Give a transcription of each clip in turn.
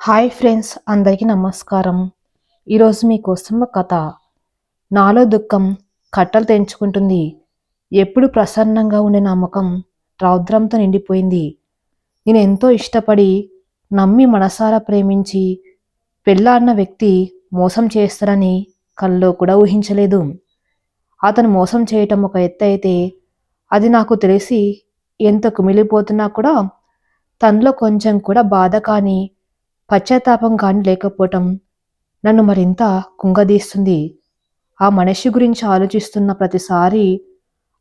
Hi friends, అందరికీ నమస్కారం. ఈరోజు మీకోసం ఒక కథ. నాలో దుఃఖం కట్టలు తెంచుకుంటుంది. ఎప్పుడు ప్రసన్నంగా ఉండే నా ముఖం రౌద్రంతో నిండిపోయింది. నేను ఎంతో ఇష్టపడి, నమ్మి మనసారా ప్రేమించి, పెళ్ళాడిన వ్యక్తి మోసం చేస్తారని కల్లో కూడా ఊహించలేదు. అతను మోసం చేయటం ఒక ఎత్తు అయితే, అది నాకు తెలిసి ఎంత కుమిలిపోతున్నా కూడా తనలో కొంచెం కూడా బాధ కానీ పశ్చాత్తాపం కానీ లేకపోవటం నన్ను మరింత కుంగదీస్తుంది. ఆ మనిషి గురించి ఆలోచిస్తున్న ప్రతిసారి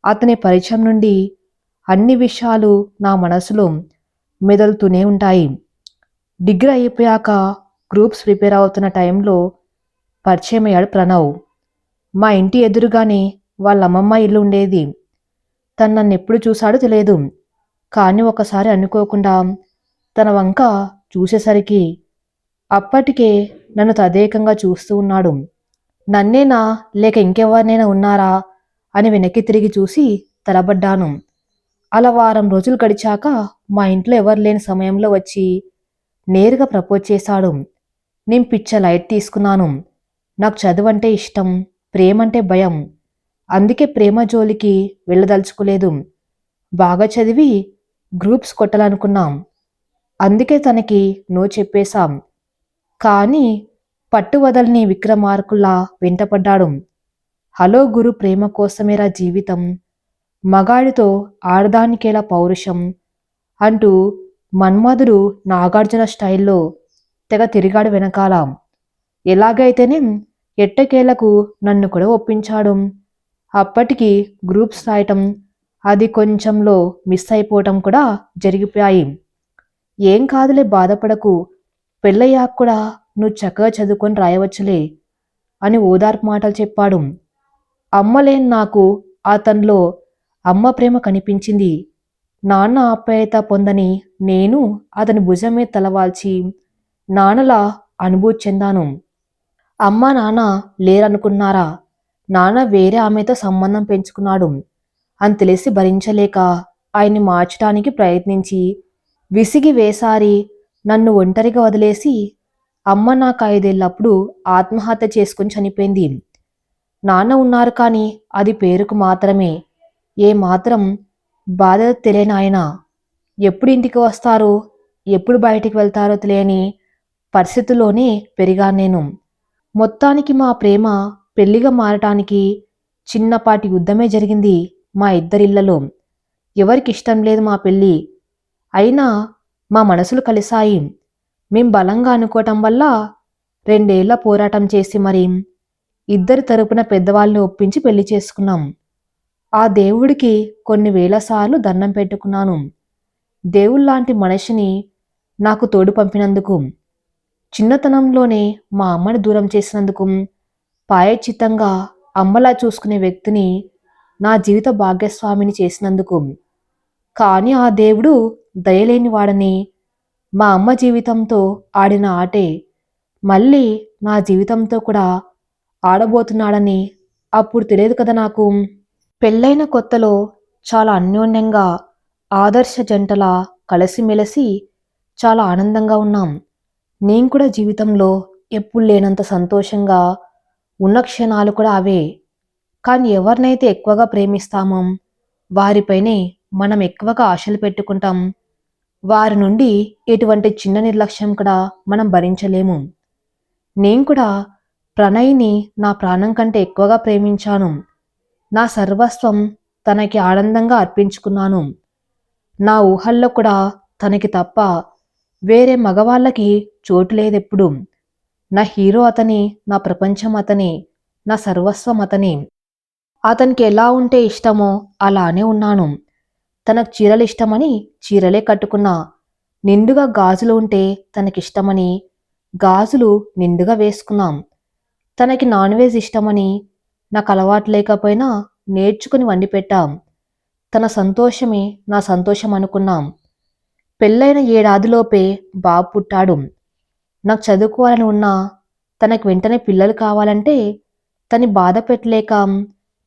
అతని పరిచయం నుండి అన్ని విషయాలు నా మనసులో మెదులుతూనే ఉంటాయి. డిగ్రీ అయిపోయాక గ్రూప్స్ ప్రిపేర్ అవుతున్న టైంలో పరిచయం అయ్యాడు ప్రణవ్. మా ఇంటి ఎదురుగానే వాళ్ళ అమ్మమ్మ ఇల్లు ఉండేది. తను నన్ను ఎప్పుడు చూశాడో తెలియదు, కానీ ఒకసారి అనుకోకుండా తన వంక చూసేసరికి అప్పటికే నన్ను తదేకంగా చూస్తూ ఉన్నాడు. నన్నేనా లేక ఇంకెవరినైనా ఉన్నారా అని వెనక్కి తిరిగి చూసి తలబడ్డాను. అలా వారం రోజులు గడిచాక మా ఇంట్లో ఎవరు లేని సమయంలో వచ్చి నేరుగా ప్రపోజ్ చేశాడు. నేను పిచ్చ లైట్ తీసుకున్నాను. నాకు చదువు అంటే ఇష్టం, ప్రేమంటే భయం. అందుకే ప్రేమ జోలికి వెళ్ళదలుచుకోలేదు. బాగా చదివి గ్రూప్స్ కొట్టాలనుకున్నాం. అందుకే తనకి నో చెప్పేశాం. కానీ పట్టు వదలని విక్రమార్కుల్లా వెంటపడ్డాడు. హలో గురు, ప్రేమ కోసమేరా జీవితం, మగాడితో ఆడదానికేలా పౌరుషం అంటూ మన్మధుడు నాగార్జున స్టైల్లో తెగ తిరిగాడు వెనకాల. ఎలాగైతేనే ఎట్టకేలకు నన్ను కూడా ఒప్పించాడు. అప్పటికి గ్రూప్స్ రాయటం అది కొంచెంలో మిస్ అయిపోవటం కూడా జరిగిపోయాయి. ఏం కాదులే, బాధపడకు, పెళ్ళయ్యాక కూడా నువ్వు చక్కగా చదువుకొని రాయవచ్చులే అని ఓదార్పు మాటలు చెప్పాడు. అమ్మలేని నాకు అతనిలో అమ్మ ప్రేమ కనిపించింది. నాన్న ఆప్యాయత పొందని నేను అతని భుజమే తలవాల్చి నాన్నలా అనుభూతి చెందాను. అమ్మ నాన్న లేరనుకున్నారా? నాన్న వేరే ఆమెతో సంబంధం పెంచుకున్నాడు అని తెలిసి భరించలేక ఆయన్ని మార్చడానికి ప్రయత్నించి విసిగి వేసారి నన్ను ఒంటరిగా వదిలేసి అమ్మ నాకు 5 ఏళ్ళప్పుడు ఆత్మహత్య చేసుకుని చనిపోయింది. నాన్న ఉన్నారు కానీ అది పేరుకు మాత్రమే. ఏ మాత్రం బాధ తెలియని ఆయన ఎప్పుడు ఇంటికి వస్తారో, ఎప్పుడు బయటికి వెళ్తారో తెలియని పరిస్థితుల్లోనే పెరిగాను నేను. మొత్తానికి మా ప్రేమ పెళ్లిగా మారటానికి చిన్నపాటి యుద్ధమే జరిగింది మా ఇద్దరిళ్లలో. ఎవరికి ఇష్టం లేదు మా పెళ్ళి. అయినా మా మనసులు కలిశాయి. మేం బలంగా అనుకోవటం వల్ల 2 ఏళ్ల పోరాటం చేసి మరి ఇద్దరి తరపున పెద్దవాళ్ళని ఒప్పించి పెళ్లి చేసుకున్నాం. ఆ దేవుడికి కొన్ని వేల సార్లు దండం పెట్టుకున్నాను. దేవుళ్లాంటి మనిషిని నాకు తోడు పంపినందుకు, చిన్నతనంలోనే మా అమ్మని దూరం చేసినందుకు, ప్రాయశ్చిత్తంగా అమ్మలా చూసుకునే వ్యక్తిని నా జీవిత భాగ్యస్వామిని చేసినందుకు. కానీ ఆ దేవుడు దయలేని వాడని, మా అమ్మ జీవితంతో ఆడిన ఆటే మళ్ళీ నా జీవితంతో కూడా ఆడబోతున్నాడని అప్పుడు తెలియదు కదా నాకు. పెళ్ళైన కొత్తలో చాలా అన్యోన్యంగా ఆదర్శ జంటలా కలిసిమెలిసి చాలా ఆనందంగా ఉన్నాం. నేను కూడా జీవితంలో ఎప్పుడు లేనంత సంతోషంగా ఉన్న క్షణాలు కూడా అవే. కానీ ఎవరినైతే ఎక్కువగా ప్రేమిస్తామో వారిపైనే మనం ఎక్కువగా ఆశలు పెట్టుకుంటాం. వారి నుండి ఎటువంటి చిన్న నిర్లక్ష్యం కూడా మనం భరించలేము. నేను కూడా ప్రణయ్ని నా ప్రాణం కంటే ఎక్కువగా ప్రేమించాను. నా సర్వస్వం తనకి ఆనందంగా అర్పించుకున్నాను. నా ఊహల్లో కూడా తనకి తప్ప వేరే మగవాళ్ళకి చోటు లేదెప్పుడు. నా హీరో అతని, నా ప్రపంచం అతని, నా సర్వస్వం అతని. అతనికి ఎలా ఉంటే ఇష్టమో అలానే ఉన్నాను. తనకు చీరలు ఇష్టమని చీరలే కట్టుకున్నా. నిండుగా గాజులు ఉంటే తనకిష్టమని గాజులు నిండుగా వేసుకున్నాం. తనకి నాన్ వెజ్ ఇష్టమని నాకు అలవాటు లేకపోయినా నేర్చుకుని వండి పెట్టాం. తన సంతోషమే నా సంతోషం అనుకున్నాం. పెళ్ళైన 7 ఏడాదిలోపే బాబు పుట్టాడు. నాకు చదువుకోవాలని ఉన్నా తనకు వెంటనే పిల్లలు కావాలంటే తని బాధ పెట్టలేక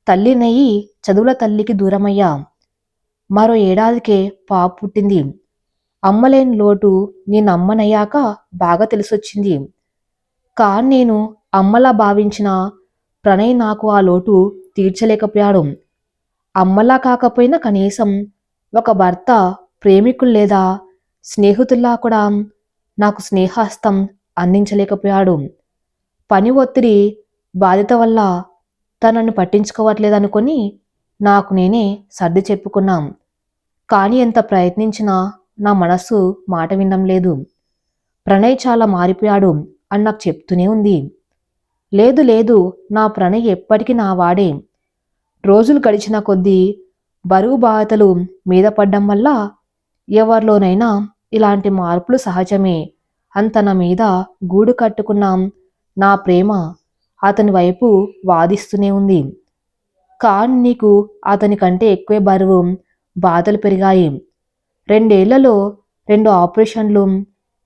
తల్లినయ్యి చదువుల తల్లికి దూరమయ్యా. మరో 7 ఏడాదికే పాప పుట్టింది. అమ్మలేని లోటు నేను అమ్మనయ్యాక బాగా తెలిసొచ్చింది. కానీ నేను అమ్మలా భావించిన ప్రణయ్ నాకు ఆ లోటు తీర్చలేకపోయాడు. అమ్మలా కాకపోయినా కనీసం ఒక భర్త, ప్రేమికులు లేదా స్నేహితుల్లా కూడా నాకు స్నేహహస్తం అందించలేకపోయాడు. పని ఒత్తిడి, బాధ్యత వల్ల తనను పట్టించుకోవట్లేదనుకొని నాకు నేనే సర్ది చెప్పుకున్నాం. కానీ ఎంత ప్రయత్నించినా నా మనస్సు మాట వినడం లేదు. ప్రణయ్ చాలా మారిపోయాడు అని నాకు చెప్తూనే ఉంది. లేదు లేదు, నా ప్రణయ్ ఎప్పటికీ నా వాడే. రోజులు గడిచిన కొద్దీ బరువు బాధ్యతలు మీద పడ్డం వల్ల ఎవరిలోనైనా ఇలాంటి మార్పులు సహజమే అని తన మీద గూడు కట్టుకున్నాం. నా ప్రేమ అతని వైపు వాదిస్తూనే ఉంది. కానీ నీకు అతని కంటే ఎక్కువే బరువు, బాధలు పెరిగాయి. 2 ఏళ్లలో 2 ఆపరేషన్లు,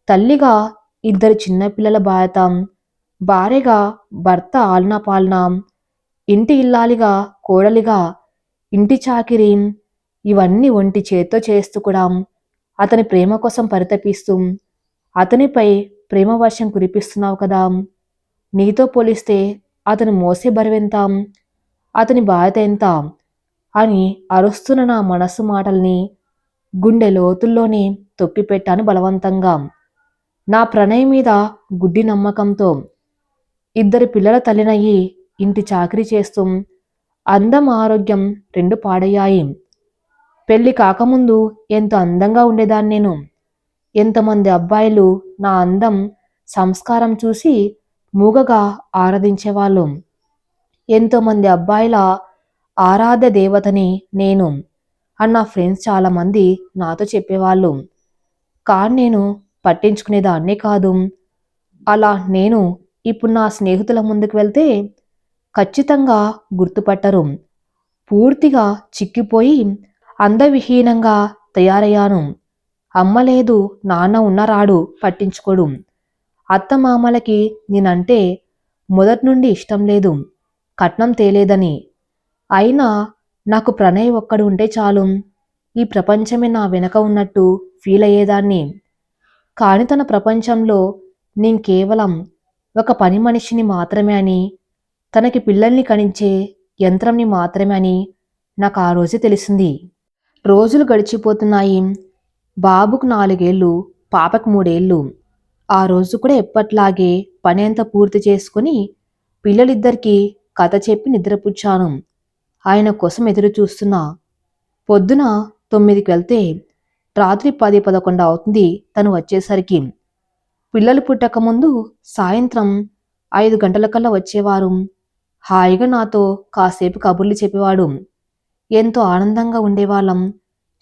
తల్లిగా 2 చిన్నపిల్లల బాధ్యత, భార్యగా భర్త ఆలనా పాలనా, ఇంటి ఇల్లాలిగా కోడలిగా ఇంటి చాకిరీ, ఇవన్నీ ఒంటి చేత్తో చేస్తూ కూడా అతని ప్రేమ కోసం పరితపిస్తూ అతనిపై ప్రేమ వర్షం కురిపిస్తున్నావు కదా. నీతో పోలిస్తే అతను మోసే బరువెంత, అతని బాధ్యత ఎంత అని అరుస్తున్న నా మనస్సు మాటల్ని గుండె లోతుల్లోనే తొక్కిపెట్టాను బలవంతంగా. నా ప్రణయ్ మీద గుడ్డి నమ్మకంతో 2 పిల్లల తల్లినయ్యి ఇంటి చాకిరీ చేస్తూ అందం, ఆరోగ్యం 2 పాడయ్యాయి. పెళ్లి కాకముందు ఎంతో అందంగా ఉండేదాన్ని నేను. ఎంతమంది అబ్బాయిలు నా అందం, సంస్కారం చూసి మూగగా ఆరాధించేవాళ్ళు. ఎంతోమంది అబ్బాయిల ఆరాధ్య దేవతని నేను అని నా ఫ్రెండ్స్ చాలామంది నాతో చెప్పేవాళ్ళు. కానీ నేను పట్టించుకునేదాన్నే కాదు. అలా నేను ఇప్పుడు నా స్నేహితుల ముందుకు వెళ్తే ఖచ్చితంగా గుర్తుపట్టరు. పూర్తిగా చిక్కిపోయి అందవిహీనంగా తయారయ్యాను. అమ్మ లేదు, నాన్న ఉన్న రాడు, పట్టించుకోడు. అత్తమామలకి నేనంటే మొదటి నుండి ఇష్టం లేదు, కట్నం తేలేదని. అయినా నాకు ప్రణయ్ ఒక్కడు ఉంటే చాలు, ఈ ప్రపంచమే నా వెనక ఉన్నట్టు ఫీల్ అయ్యేదాన్ని. కాని తన ప్రపంచంలో నేను కేవలం ఒక పని మనిషిని మాత్రమే అని, తనకి పిల్లల్ని కనించే యంత్రంని మాత్రమే అని నాకు ఆ రోజే తెలిసింది. రోజులు గడిచిపోతున్నాయి. బాబుకు 4 ఏళ్ళు, పాపకు 3 ఏళ్ళు. ఆ రోజు కూడా ఎప్పట్లాగే పని అంతా పూర్తి చేసుకుని పిల్లలిద్దరికీ కథ చెప్పి నిద్రపుచ్చాను. ఆయన కోసం ఎదురు చూస్తున్నా. పొద్దున 9కి వెళ్తే రాత్రి 10, 11 అవుతుంది తను వచ్చేసరికి. పిల్లలు పుట్టకముందు సాయంత్రం 5 గంటలకల్లా వచ్చేవారు. హాయిగా నాతో కాసేపు కబుర్లు చెప్పేవాడు. ఎంతో ఆనందంగా ఉండేవాళ్ళం.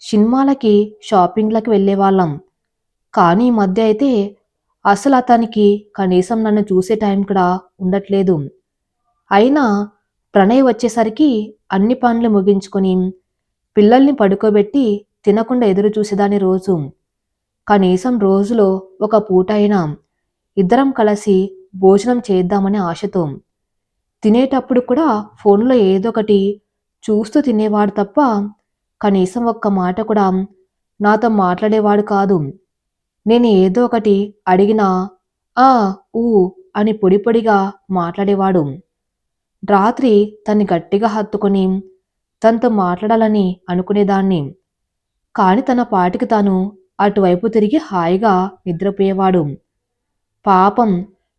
సినిమాలకి, షాపింగ్లకి వెళ్ళేవాళ్ళం. కానీ ఈ మధ్య అయితే అసలు అతనికి కనీసం నన్ను చూసే టైం కూడా ఉండట్లేదు. అయినా ప్రణయ్ వచ్చేసరికి అన్ని పనులు ముగించుకొని పిల్లల్ని పడుకోబెట్టి తినకుండా ఎదురు చూసేదాని రోజు. కనీసం రోజులో ఒక పూట అయినా ఇద్దరం కలిసి భోజనం చేద్దామనే ఆశతో. తినేటప్పుడు కూడా ఫోన్లో ఏదో ఒకటి చూస్తూ తినేవాడు తప్ప కనీసం ఒక్క మాట కూడా నాతో మాట్లాడేవాడు కాదు. నేను ఏదో ఒకటి అడిగినా ఆ ఊ అని పొడి పొడిగా మాట్లాడేవాడు. రాత్రి తన్ని గట్టిగా హత్తుకొని తనతో మాట్లాడాలని అనుకునేదాన్ని. కాని తన పాటికి తాను అటువైపు తిరిగి హాయిగా నిద్రపోయేవాడు. పాపం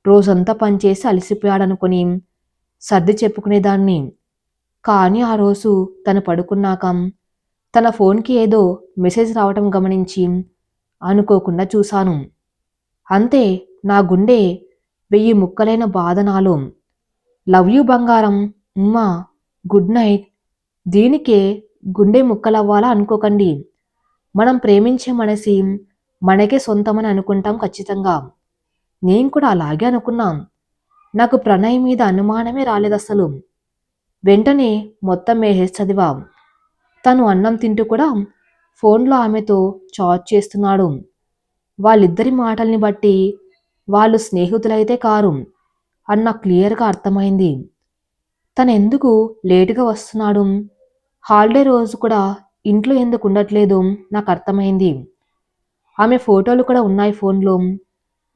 రోజంతా పనిచేసి అలసిపోయాడనుకుని సర్ది చెప్పుకునేదాన్ని. కానీ ఆ రోజు తను పడుకున్నాక తన ఫోన్కి ఏదో మెసేజ్ రావటం గమనించి అనుకోకుండా చూశాను. అంతే, నా గుండె 1000 ముక్కలైన బాధ నాలో. లవ్ యూ బంగారం, ఉమ్మా, గుడ్ నైట్. దీనికే గుండె ముక్కలవ్వాలా అనుకోకండి. మనం ప్రేమించే మనిషి మనకే సొంతమని అనుకుంటాం ఖచ్చితంగా. నేను కూడా అలాగే అనుకున్నాం. నాకు ప్రణయ్ మీద అనుమానమే రాలేదసలు. వెంటనే మొత్తం మెసేజ్ చదివా. తను అన్నం తింటూ కూడా ఫోన్లో ఆమెతో చాట్ చేస్తున్నాడు. వాళ్ళిద్దరి మాటల్ని బట్టి వాళ్ళు స్నేహితులైతే కారు అన్న క్లియర్గా అర్థమైంది. తనెందుకు లేటుగా వస్తున్నాడు, హాలిడే రోజు కూడా ఇంట్లో ఎందుకు ఉండట్లేదు నాకు అర్థమైంది. ఆమె ఫోటోలు కూడా ఉన్నాయి ఫోన్లో.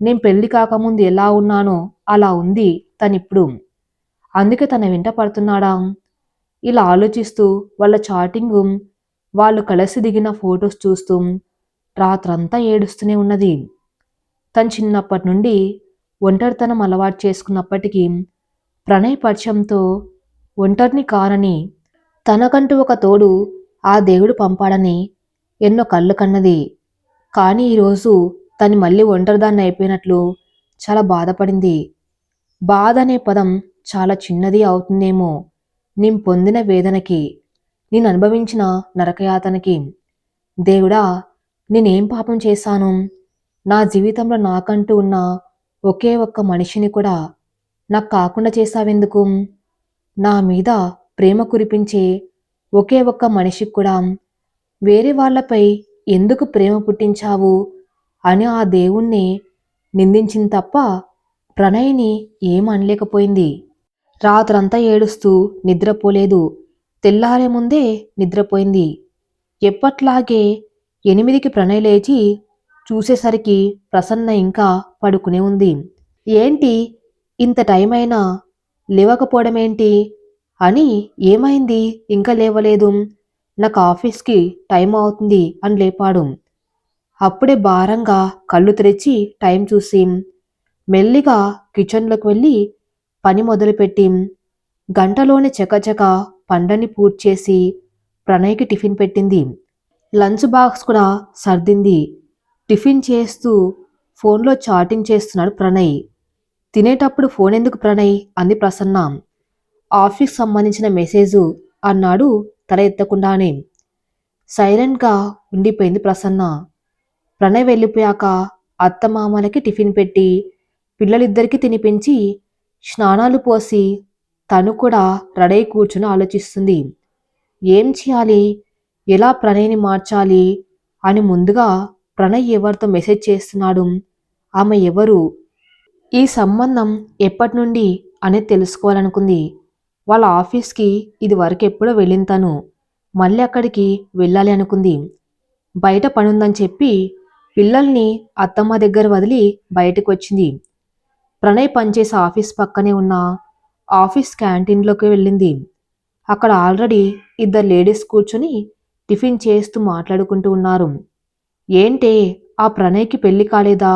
నేను పెళ్లి కాకముందు ఎలా ఉన్నానో అలా ఉంది తనిప్పుడు. అందుకే తన వెంట పడుతున్నాడా? ఇలా ఆలోచిస్తూ వాళ్ళ చాటింగు, వాళ్ళు కలిసి దిగిన ఫొటోస్ చూస్తూ రాత్రంతా ఏడుస్తూనే ఉన్నది. తను చిన్నప్పటి నుండి ఒంటరితనం అలవాటు చేసుకున్నప్పటికీ ప్రణయ్ పరిచయంతో ఒంటరిని కానని, తనకంటూ ఒక తోడు ఆ దేవుడు పంపాడని ఎన్నో కళ్ళు కన్నది. కానీ ఈరోజు తను మళ్ళీ ఒంటరిదాన్ని అయిపోయినట్లు చాలా బాధపడింది. బాధ అనే పదం చాలా చిన్నది అవుతుందేమో నేను పొందిన వేదనకి, నేను అనుభవించిన నరకయాతనకి. దేవుడా, నేనేం పాపం చేశాను? నా జీవితంలో నాకంటూ ఉన్న ఒకే ఒక్క మనిషిని కూడా నాకు కాకుండా చేశావెందుకు? నా మీద ప్రేమ కురిపించే ఒకే ఒక్క మనిషికి కూడా వేరే వాళ్ళపై ఎందుకు ప్రేమ పుట్టించావు అని ఆ దేవుణ్ణి నిందించింది తప్ప ప్రణయ్ని ఏం అనలేకపోయింది. రాత్రంతా ఏడుస్తూ నిద్రపోలేదు. తెల్లారే ముందే నిద్రపోయింది. ఎప్పట్లాగే 8కి ప్రణయ్ లేచి చూసేసరికి ప్రసన్న ఇంకా పడుకునే ఉంది. ఏంటి ఇంత టైం అయినా లేవకపోవడమేంటి అని, ఏమైంది ఇంకా లేవలేదు, నాకు ఆఫీస్కి టైం అవుతుంది అని లేపాడు. అప్పుడే భారంగా కళ్ళు తెరిచి టైం చూసి మెల్లిగా కిచెన్లోకి వెళ్ళి పని మొదలుపెట్టి గంటలోనే చకచక పండని పూర్తి చేసి ప్రణయ్కి టిఫిన్ పెట్టింది. లంచ్ బాక్స్ కూడా సర్దింది. టిఫిన్ చేస్తూ ఫోన్లో చాటింగ్ చేస్తున్నాడు ప్రణయ్. తినేటప్పుడు ఫోన్ ఎందుకు ప్రణయ్ అంది ప్రసన్న. ఆఫీస్ సంబంధించిన మెసేజు అన్నాడు తల ఎత్తకుండానే. సైలెంట్గా ఉండిపోయింది ప్రసన్న. ప్రణయ్ వెళ్ళిపోయాక అత్తమామలకి టిఫిన్ పెట్టి పిల్లలిద్దరికీ తినిపించి స్నానాలు పోసి తను కూడా రెడై కూర్చుని ఆలోచిస్తుంది. ఏం చేయాలి, ఎలా ప్రణయ్ని మార్చాలి అని. ముందుగా ప్రణయ్ ఎవరితో మెసేజ్ చేస్తున్నాడు, ఆమె ఎవరు, ఈ సంబంధం ఎప్పటి నుండి అనేది తెలుసుకోవాలనుకుంది. వాళ్ళ ఆఫీస్కి ఇది వరకు ఎప్పుడో వెళ్ళిన తను మళ్ళీ అక్కడికి వెళ్ళాలి అనుకుంది. బయట పనుందని చెప్పి పిల్లల్ని అత్తమ్మ దగ్గర వదిలి బయటకు వచ్చింది. ప్రణయ్ పనిచేసే ఆఫీస్ పక్కనే ఉన్న ఆఫీస్ క్యాంటీన్లోకి వెళ్ళింది. అక్కడ ఆల్రెడీ ఇద్దరు లేడీస్ కూర్చొని టిఫిన్ చేస్తూ మాట్లాడుకుంటూ ఉన్నారు. ఏంటే, ఆ ప్రణయ్కి పెళ్లి కాలేదా?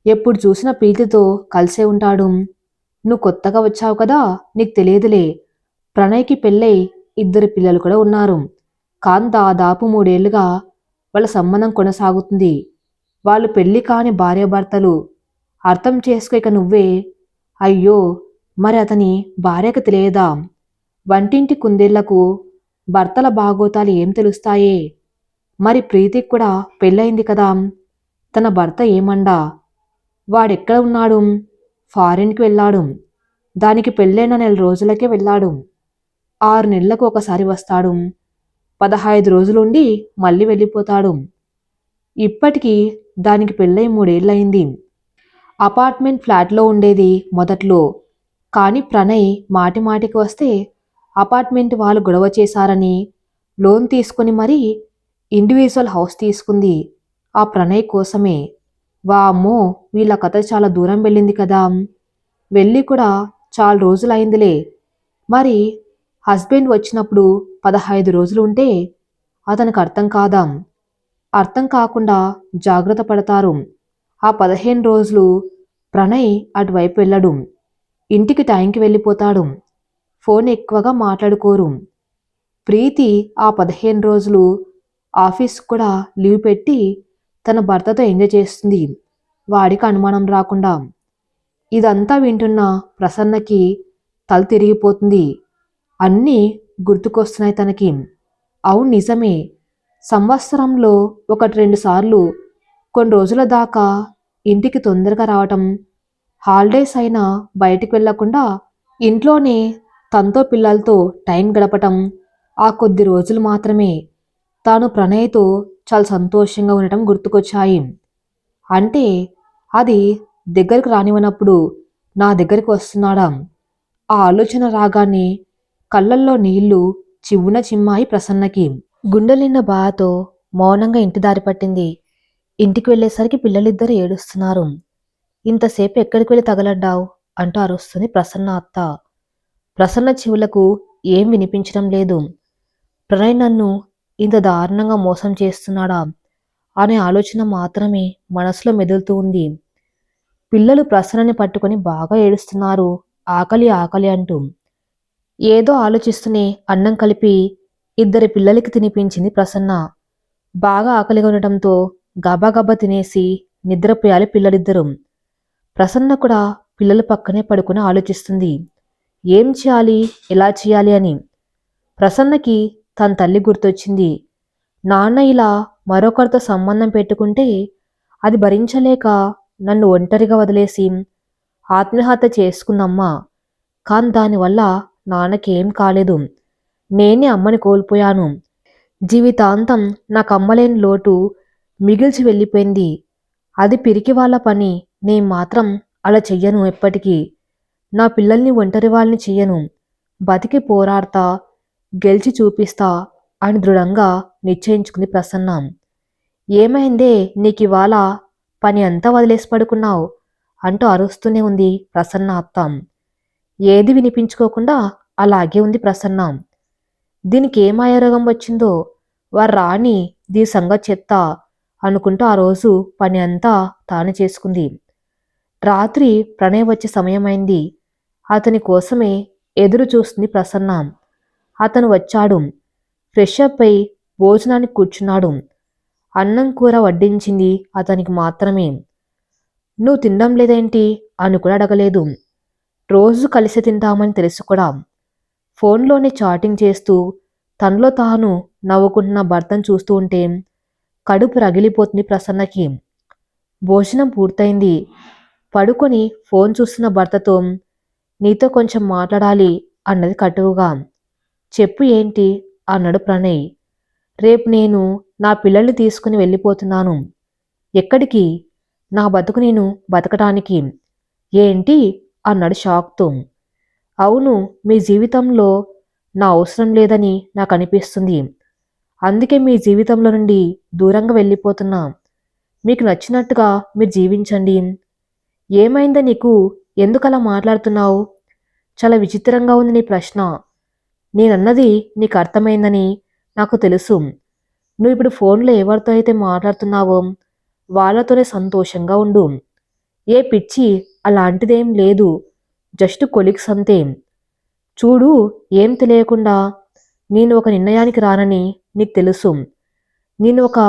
ఎప్పుడు చూసినా ప్రీతితో కలిసే ఉంటాడు. నువ్వు కొత్తగా వచ్చావు కదా, నీకు తెలియదులే. ప్రణయ్కి పెళ్ళై ఇద్దరు పిల్లలు కూడా ఉన్నారు. కానీ దాదాపు 3 ఏళ్లుగా వాళ్ళ సంబంధం కొనసాగుతుంది. వాళ్ళు పెళ్లి కాని భార్యాభర్తలు. అర్థం చేసుకో ఇక నువ్వే. అయ్యో, మరి అతని భార్యకు తెలియదా? వంటింటి కుందేళ్లకు భర్తల బాగోతాలు ఏం తెలుస్తాయే? మరి ప్రీతికి కూడా పెళ్ళయింది కదా, తన భర్త ఏమండా? వాడెక్కడ ఉన్నాడు? ఫారిన్కి వెళ్ళాడు. దానికి పెళ్ళైన 4 రోజులకే వెళ్ళాడు. 6 నెలలకు ఒకసారి వస్తాడు. 15 రోజులుండి మళ్ళీ వెళ్ళిపోతాడు. ఇప్పటికీ దానికి పెళ్ళై 3 ఏళ్లయింది. అపార్ట్మెంట్ ఫ్లాట్లో ఉండేది మొదట్లో. కానీ ప్రణయ్ మాటిమాటికి వస్తే అపార్ట్మెంట్ వాళ్ళు గొడవ చేశారని లోన్ తీసుకుని మరీ ఇండివిజువల్ హౌస్ తీసుకుంది ఆ ప్రణయ్ కోసమే. వామ్మో, వీళ్ళ కథ చాలా దూరం వెళ్ళింది కదా. వెళ్ళి కూడా చాలా రోజులైందిలే. మరి హస్బెండ్ వచ్చినప్పుడు 15 రోజులు ఉంటే అతనికి అర్థం కాదా? అర్థం కాకుండా జాగ్రత్త పడతారు. ఆ 15 రోజులు ప్రణయ్ అటువైపు వెళ్ళడు. ఇంటికి టైంకి వెళ్ళిపోతాడు. ఫోన్ ఎక్కువగా మాట్లాడుకోరు. ప్రీతి ఆ 15 రోజులు ఆఫీస్ కూడా లీవ్ పెట్టి తన భర్తతో ఎంజాయ్ చేస్తుంది, వాడికి అనుమానం రాకుండా. ఇదంతా వింటున్న ప్రసన్నకి తల తిరిగిపోతుంది. అన్నీ గుర్తుకొస్తున్నాయి తనకి. అవును, నిజమే. సంవత్సరంలో 1-2 సార్లు కొన్ని రోజుల దాకా ఇంటికి తొందరగా రావటం, హాలిడేస్ అయినా బయటికి వెళ్లకుండా ఇంట్లోనే తనతో పిల్లలతో టైం గడపటం, ఆ కొద్ది రోజులు మాత్రమే తాను ప్రణయ్తో చాలా సంతోషంగా ఉండటం గుర్తుకొచ్చాయి. అంటే అది దగ్గరకు రానివ్వనప్పుడు నా దగ్గరికి వస్తున్నాడా? ఆ ఆలోచన రాగానే కళ్ళల్లో నీళ్లు చివ్వున చిమ్మాయి ప్రసన్నకి. గుండెలిన్న బాధతో మౌనంగా ఇంటి దారి పట్టింది. ఇంటికి వెళ్ళేసరికి పిల్లలిద్దరూ ఏడుస్తున్నారు. ఇంతసేపు ఎక్కడికి వెళ్ళి తగలడ్డావు అంటూ అరుస్తుంది ప్రసన్న అత్త. ప్రసన్న చెవులకు ఏం వినిపించడం లేదు. ప్రణయ్ నన్ను ఇంత దారుణంగా మోసం చేస్తున్నాడా అనే ఆలోచన మాత్రమే మనసులో మెదులుతూ ఉంది. పిల్లలు ప్రసన్నని పట్టుకొని బాగా ఏడుస్తున్నారు, ఆకలి ఆకలి అంటూ. ఏదో ఆలోచిస్తూనే అన్నం కలిపి ఇద్దరి పిల్లలకి తినిపించింది ప్రసన్న. బాగా ఆకలిగా ఉండటంతో గబాగబా తినేసి నిద్రపోయాలి పిల్లలిద్దరూ. ప్రసన్న కూడా పిల్లల పక్కనే పడుకుని ఆలోచిస్తుంది. ఏం చేయాలి, ఎలా చేయాలి అని. ప్రసన్నకి తన తల్లి గుర్తొచ్చింది. నాన్న ఇలా మరొకరితో సంబంధం పెట్టుకుంటే అది భరించలేక నన్ను ఒంటరిగా వదిలేసి ఆత్మహత్య చేసుకుందమ్మా. కాని దానివల్ల నాన్నకేం కాలేదు. నేనే అమ్మని కోల్పోయాను. జీవితాంతం నాకమ్మలేని లోటు మిగిల్చి వెళ్ళిపోయింది. అది పిరికి వాళ్ళ పని. నేను మాత్రం అలా చెయ్యను ఎప్పటికీ. నా పిల్లల్ని ఒంటరి వాళ్ళని చెయ్యను. బతికి పోరాడతా, గెలిచి చూపిస్తా అని దృఢంగా నిశ్చయించుకుంది ప్రసన్న. ఏమైందే నీకివాళ పని అంతా వదిలేసి పడుకున్నావు అంటూ అరుస్తూనే ఉంది ప్రసన్న అత్త. ఏది వినిపించుకోకుండా అలాగే ఉంది ప్రసన్న. దీనికి ఏ మాయారోగం వచ్చిందో, వారు రాణి దీని సంగతి చెప్తా అనుకుంటూ ఆ రోజు పని అంతా తాను చేసుకుంది. రాత్రి ప్రణయ్ వచ్చే సమయమైంది. అతని కోసమే ఎదురు చూస్తుంది ప్రసన్న. అతను వచ్చాడు. ఫ్రెష్ అప్ అయి భోజనానికి కూర్చున్నాడు. అన్నం కూర వడ్డించింది అతనికి మాత్రమే. నువ్వు తినడం లేదేంటి అని కూడా అడగలేదు. రోజు కలిసి తింటామని తెలుసు కూడా. ఫోన్లోనే చాటింగ్ చేస్తూ తనలో తాను నవ్వుకుంటున్న భర్తను చూస్తూ ఉంటే కడుపు రగిలిపోతుంది ప్రసన్నకి. భోజనం పూర్తయింది. పడుకొని ఫోన్ చూస్తున్న భర్తతో నీతో కొంచెం మాట్లాడాలి అన్నది కటువుగా. చెప్పు ఏంటి అన్నాడు ప్రణయ్. రేపు నేను నా పిల్లల్ని తీసుకుని వెళ్ళిపోతున్నాను. ఎక్కడికి? నా బతుకు నేను బతకటానికి. ఏంటి అన్నాడు షాక్తో. అవును, మీ జీవితంలో నా అవసరం లేదని నాకు అనిపిస్తుంది. అందుకే మీ జీవితంలో నుండి దూరంగా వెళ్ళిపోతున్నా. మీకు నచ్చినట్టుగా మీరు జీవించండి. ఏమైందా నీకు? ఎందుకలా మాట్లాడుతున్నావు? చాలా విచిత్రంగా ఉంది నీ ప్రశ్న. నేనన్నది నీకు అర్థమైందని నాకు తెలుసు. నువ్వు ఇప్పుడు ఫోన్లో ఎవరితో అయితే మాట్లాడుతున్నావో వాళ్ళతోనే సంతోషంగా ఉండు. ఏ పిచ్చి, అలాంటిదేం లేదు. జస్ట్ కొలిక్స్ అంతే. చూడు, ఏం తెలియకుండా నేను ఒక నిర్ణయానికి రానని నీకు తెలుసు. నేను ఒక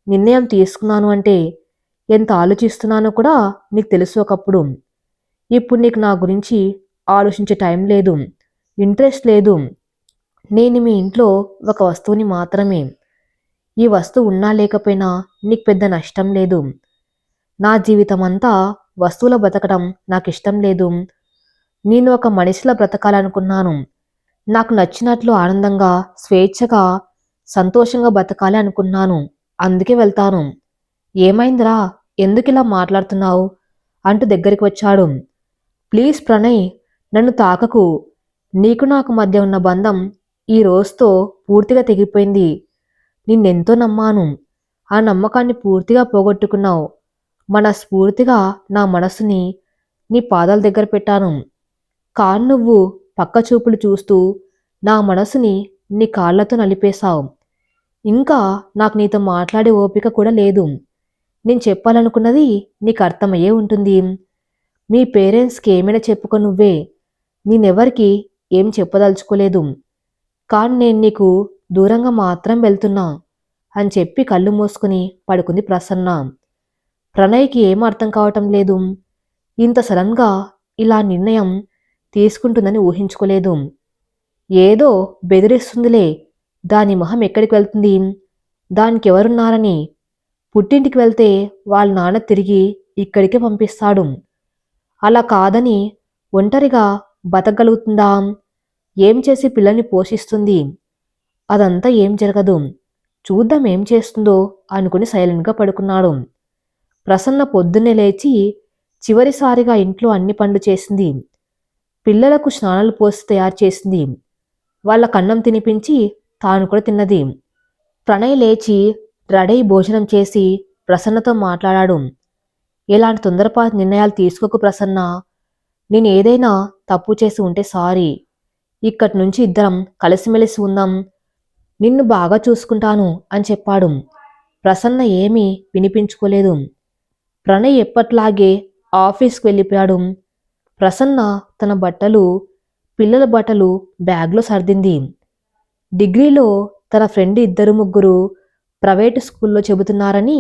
నిర్ణయం తీసుకున్నాను అంటే ఎంత ఆలోచిస్తున్నానో కూడా నీకు తెలుసు ఒకప్పుడు. ఇప్పుడు నీకు నా గురించి ఆలోచించే టైం లేదు, ఇంట్రెస్ట్ లేదు. నేను మీ ఇంట్లో ఒక వస్తువుని మాత్రమే. ఈ వస్తువు ఉన్నా లేకపోయినా నీకు పెద్ద నష్టం లేదు. నా జీవితం అంతా వస్తువుల బ్రతకడం నాకు ఇష్టం లేదు. నేను ఒక మనిషిలా బ్రతకాలనుకున్నాను. నాకు నచ్చినట్లు ఆనందంగా, స్వేచ్ఛగా, సంతోషంగా బ్రతకాలి అనుకున్నాను. అందుకే వెళ్తాను. ఏమైందిరా, ఎందుకిలా మాట్లాడుతున్నావు అంటూ దగ్గరికి వచ్చాడు. ప్లీజ్ ప్రణయ్, నన్ను తాకకు. నీకు నాకు మధ్య ఉన్న బంధం ఈ రోజుతో పూర్తిగా తెగిపోయింది. నిన్నెంతో నమ్మాను. ఆ నమ్మకాన్ని పూర్తిగా పోగొట్టుకున్నావు. మనస్ఫూర్తిగా నా మనసుని నీ పాదాల దగ్గర పెట్టాను. కాని నువ్వు పక్క చూపులు చూస్తూ నా మనసుని నీ కాళ్లతో నలిపేశావు. ఇంకా నాకు నీతో మాట్లాడే ఓపిక కూడా లేదు. నేను చెప్పాలనుకున్నది నీకు అర్థమయ్యే ఉంటుంది. మీ పేరెంట్స్కి ఏమైనా చెప్పుకో నువ్వే. నేనెవరికి ఏం చెప్పదలుచుకోలేదు. కాని నేను నీకు దూరంగా మాత్రం వెళ్తున్నా అని చెప్పి కళ్ళు మూసుకుని పడుకుంది ప్రసన్న. ప్రణయ్కి ఏం అర్థం కావటం లేదు. ఇంత సడన్గా ఇలా నిర్ణయం తీసుకుంటుందని ఊహించుకోలేదు. ఏదో బెదిరిస్తుందిలే. దాని మొహం ఎక్కడికి వెళ్తుంది? దానికి ఎవరున్నారని? పుట్టింటికి వెళ్తే వాళ్ళ నాన్న తిరిగి ఇక్కడికే పంపిస్తాడు. అలా కాదని ఒంటరిగా బతకగలుగుతుందా? ఏం చేసి పిల్లల్ని పోషిస్తుంది? అదంతా ఏం జరగదు. చూద్దాం ఏం చేస్తుందో అనుకుని సైలెంట్గా పడుకున్నాడు. ప్రసన్న పొద్దున్నే లేచి చివరిసారిగా ఇంట్లో అన్ని పనులు చేసింది. పిల్లలకు స్నానాలు పోసి తయారు చేసింది. వాళ్ళ కన్నం తినిపించి తాను కూడా తిన్నది. ప్రణయ్ లేచి రెడీ భోజనం చేసి ప్రసన్నతో మాట్లాడాడు. ఎలాంటి తొందరపాటు నిర్ణయాలు తీసుకోకు ప్రసన్న. నేను ఏదైనా తప్పు చేసి ఉంటే సారీ. ఇక్కడి నుంచి ఇద్దరం కలిసిమెలిసి ఉందాం. నిన్ను బాగా చూసుకుంటాను అని చెప్పాడు. ప్రసన్న ఏమీ వినిపించుకోలేదు. ప్రణయ్ ఎప్పట్లాగే ఆఫీస్కి వెళ్ళిపోయాడు. ప్రసన్న తన బట్టలు, పిల్లల బట్టలు బ్యాగ్లో సర్దింది. డిగ్రీలో తన ఫ్రెండ్ ఇద్దరు ముగ్గురు ప్రైవేటు స్కూల్లో చెబుతున్నారని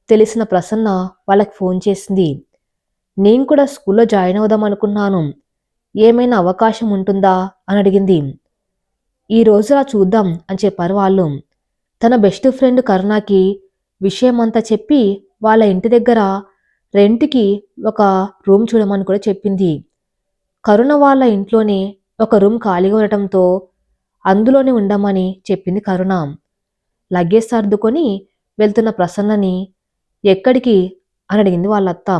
తెలిసిన ప్రసన్న వాళ్ళకి ఫోన్ చేసింది. నేను కూడా స్కూల్లో జాయిన్ అవుదాం అనుకున్నాను. ఏమైనా అవకాశం ఉంటుందా అని అడిగింది. ఈ రోజులా చూద్దాం అని చెప్పారు వాళ్ళు. తన బెస్ట్ ఫ్రెండ్ కరుణకి విషయమంతా చెప్పి వాళ్ళ ఇంటి దగ్గర రెంట్కి ఒక రూమ్ చూడమని కూడా చెప్పింది. కరుణ వాళ్ళ ఇంట్లోనే ఒక రూమ్ ఖాళీగా ఉండటంతో అందులోనే ఉండమని చెప్పింది కరుణ. లగేజ్ సర్దుకొని వెళ్తున్న ప్రసన్నని ఎక్కడికి అని అడిగింది వాళ్ళత్త.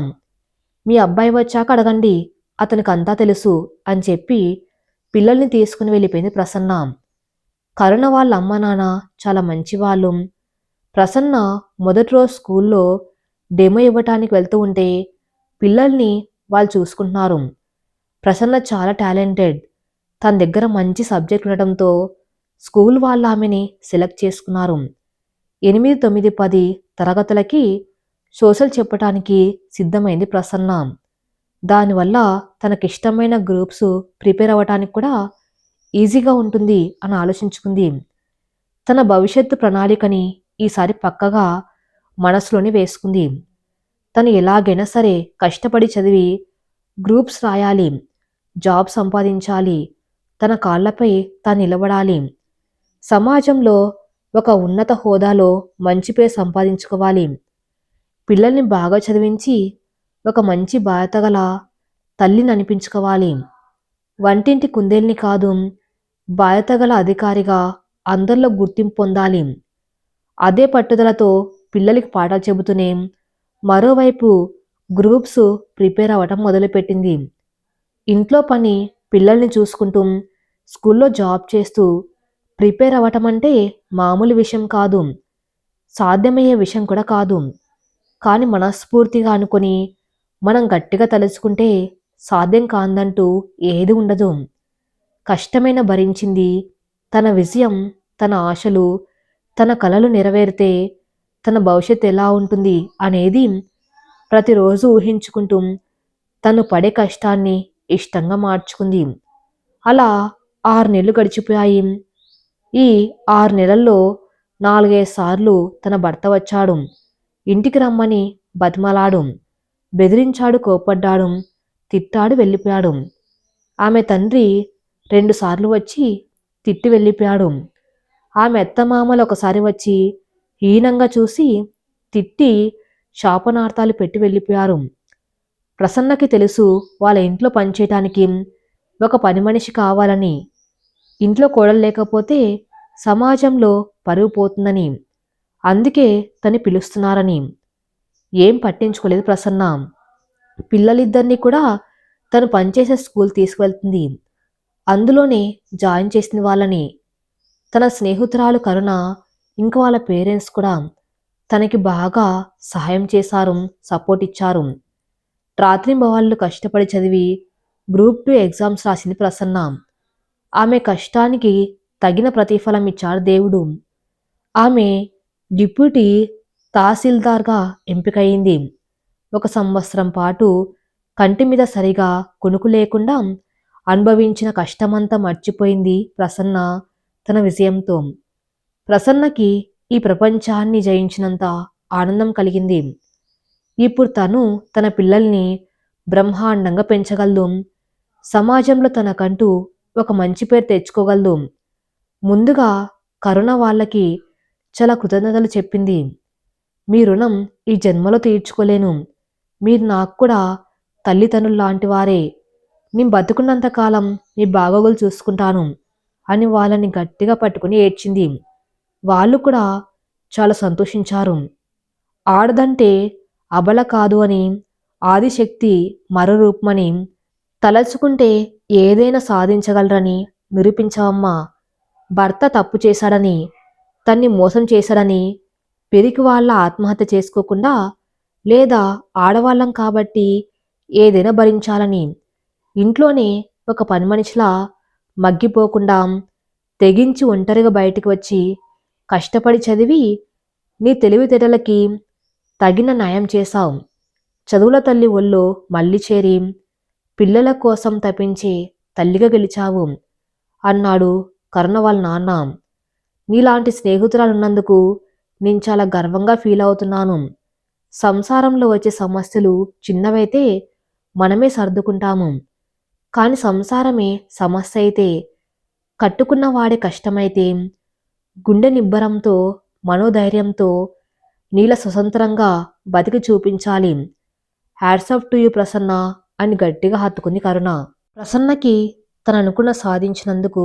మీ అబ్బాయి వచ్చాక అడగండి, అతనికి అంతా తెలుసు అని చెప్పి పిల్లల్ని తీసుకుని వెళ్ళిపోయింది ప్రసన్న. కరుణ వాళ్ళ అమ్మ నాన్న చాలా మంచివాళ్ళు. ప్రసన్న మొదటి రోజు స్కూల్లో డెమో ఇవ్వటానికి వెళ్తూ ఉంటే పిల్లల్ని వాళ్ళు చూసుకుంటున్నారు. ప్రసన్న చాలా టాలెంటెడ్. తన దగ్గర మంచి సబ్జెక్ట్ ఉండటంతో స్కూల్ వాళ్ళు ఆమెని సెలెక్ట్ చేసుకున్నారు. 8, 9, 10 తరగతులకి సోషల్ చెప్పటానికి సిద్ధమైంది ప్రసన్న. దానివల్ల తనకిష్టమైన గ్రూప్స్ ప్రిపేర్ అవ్వటానికి కూడా ఈజీగా ఉంటుంది అని ఆలోచించుకుంది. తన భవిష్యత్తు ప్రణాళికని ఈసారి పక్కగా మనసులోనే వేసుకుంది. తను ఎలాగైనా సరే కష్టపడి చదివి గ్రూప్స్ రాయాలి, జాబ్ సంపాదించాలి, తన కాళ్లపై తాను నిలబడాలి, సమాజంలో ఒక ఉన్నత హోదాలో మంచి పేరు సంపాదించుకోవాలి, పిల్లల్ని బాగా చదివించి ఒక మంచి బాధ్యత గల తల్లిని అనిపించుకోవాలి, వంటింటి కుందేల్ని కాదు బాధ్యత గల అధికారిగా అందరిలో గుర్తింపు పొందాలి. అదే పట్టుదలతో పిల్లలకి పాఠాలు చెబుతూనే మరోవైపు గ్రూప్స్ ప్రిపేర్ అవ్వటం మొదలుపెట్టింది. ఇంట్లో పని, పిల్లల్ని చూసుకుంటూ స్కూల్లో జాబ్ చేస్తూ ప్రిపేర్ అవ్వటం అంటే మామూలు విషయం కాదు, సాధ్యమయ్యే విషయం కూడా కాదు. కానీ మనస్ఫూర్తిగా అనుకొని మనం గట్టిగా తలుచుకుంటే సాధ్యం కాదంటూ ఏది ఉండదు. కష్టమైన భరించింది. తన విజయం, తన ఆశలు, తన కలలు నెరవేరితే తన భవిష్యత్తు ఎలా ఉంటుంది అనేది ప్రతిరోజు ఊహించుకుంటూ తను పడే కష్టాన్ని ఇష్టంగా మార్చుకుంది. అలా 6 నెలలు గడిచిపోయాయి. ఈ 6 నెలల్లో 4, 5 సార్లు తన భర్త వచ్చాడు. ఇంటికి రమ్మని బతిమలాడు, బెదిరించాడు, కోపడ్డాడు, తిట్టాడు, వెళ్ళిపోయాడు. ఆమె తండ్రి 2 సార్లు వచ్చి తిట్టి వెళ్ళిపోయాడు. ఆమె అత్తమామలు ఒకసారి వచ్చి హీనంగా చూసి తిట్టి శాపనార్థాలు పెట్టి వెళ్ళిపోయారు. ప్రసన్నకి తెలుసు వాళ్ళ ఇంట్లో పనిచేయటానికి ఒక పని మనిషి కావాలని. ఇంట్లో కోడలు లేకపోతే సమాజంలో పరువు పోతుందని, అందుకే తను పిలుస్తున్నారని. ఏం పట్టించుకోలేదు ప్రసన్న. పిల్లలిద్దరినీ కూడా తను పనిచేసే స్కూల్ తీసుకువెళ్తుంది. అందులోనే జాయిన్ చేసిన వాళ్ళని. తన స్నేహితురాలు కరుణ ఇంకా వాళ్ళ పేరెంట్స్ కూడా తనకి బాగా సహాయం చేశారు, సపోర్ట్ ఇచ్చారు. రాత్రింబవళ్ళు కష్టపడి చదివి గ్రూప్ 2 ఎగ్జామ్స్ రాసింది ప్రసన్న. ఆమె కష్టానికి తగిన ప్రతిఫలం ఇచ్చాడు దేవుడు. ఆమె డిప్యూటీ తహసీల్దార్గా ఎంపికయింది. 1 సంవత్సరం పాటు కంటి మీద సరిగా కునుకు లేకుండా అనుభవించిన కష్టమంతా మర్చిపోయింది ప్రసన్న తన విజయంతో. ప్రసన్నకి ఈ ప్రపంచాన్ని జయించినంత ఆనందం కలిగింది. ఇప్పుడు తను తన పిల్లల్ని బ్రహ్మాండంగా పెంచగలదు. సమాజంలో తనకంటూ ఒక మంచి పేరు తెచ్చుకోగలదు. ముందుగా కరుణ వాళ్ళకి చాలా కృతజ్ఞతలు చెప్పింది. మీ రుణం ఈ జన్మలో తీర్చుకోలేను. మీరు నాకు కూడా తల్లిదండ్రులు లాంటి వారే. నేను బతుకున్నంతకాలం మీ బాగోగులు చూసుకుంటాను అని వాళ్ళని గట్టిగా పట్టుకుని ఏడ్చింది. వాళ్ళు కూడా చాలా సంతోషించారు. ఆడదంటే అబల కాదు అని, ఆదిశక్తి మరో రూపమని, తలచుకుంటే ఏదైనా సాధించగలరని నిరూపించావమ్మా. భర్త తప్పు చేశాడని, తన్ని మోసం చేశాడని పిరికి వాళ్ళ ఆత్మహత్య చేసుకోకుండా, లేదా ఆడవాళ్ళం కాబట్టి ఏదైనా భరించాలని ఇంట్లోనే ఒక పని మనిషిలా మగ్గిపోకుండా తెగించి ఒంటరిగా బయటికి వచ్చి కష్టపడి చదివి నీ తెలివితేటలకి తగిన న్యాయం చేశావు. చదువుల తల్లి ఒళ్ళో మళ్ళీ చేరి పిల్లల కోసం తపించే తల్లిగా గెలిచావు అన్నాడు కరుణ వాళ్ళ నాన్న. నీలాంటి స్నేహితురాలున్నందుకు నేను చాలా గర్వంగా ఫీల్ అవుతున్నాను. సంసారంలో వచ్చే సమస్యలు చిన్నవైతే మనమే సర్దుకుంటాము. కాని సంసారమే సమస్య అయితే, కట్టుకున్న వాడే కష్టమైతే గుండె నిబ్బరంతో, మనోధైర్యంతో నీల స్వతంత్రంగా బతికి చూపించాలి. Hats off to you Prasanna అని గట్టిగా హత్తుకుంది కరుణ. ప్రసన్నకి తను అనుకున్న సాధించినందుకు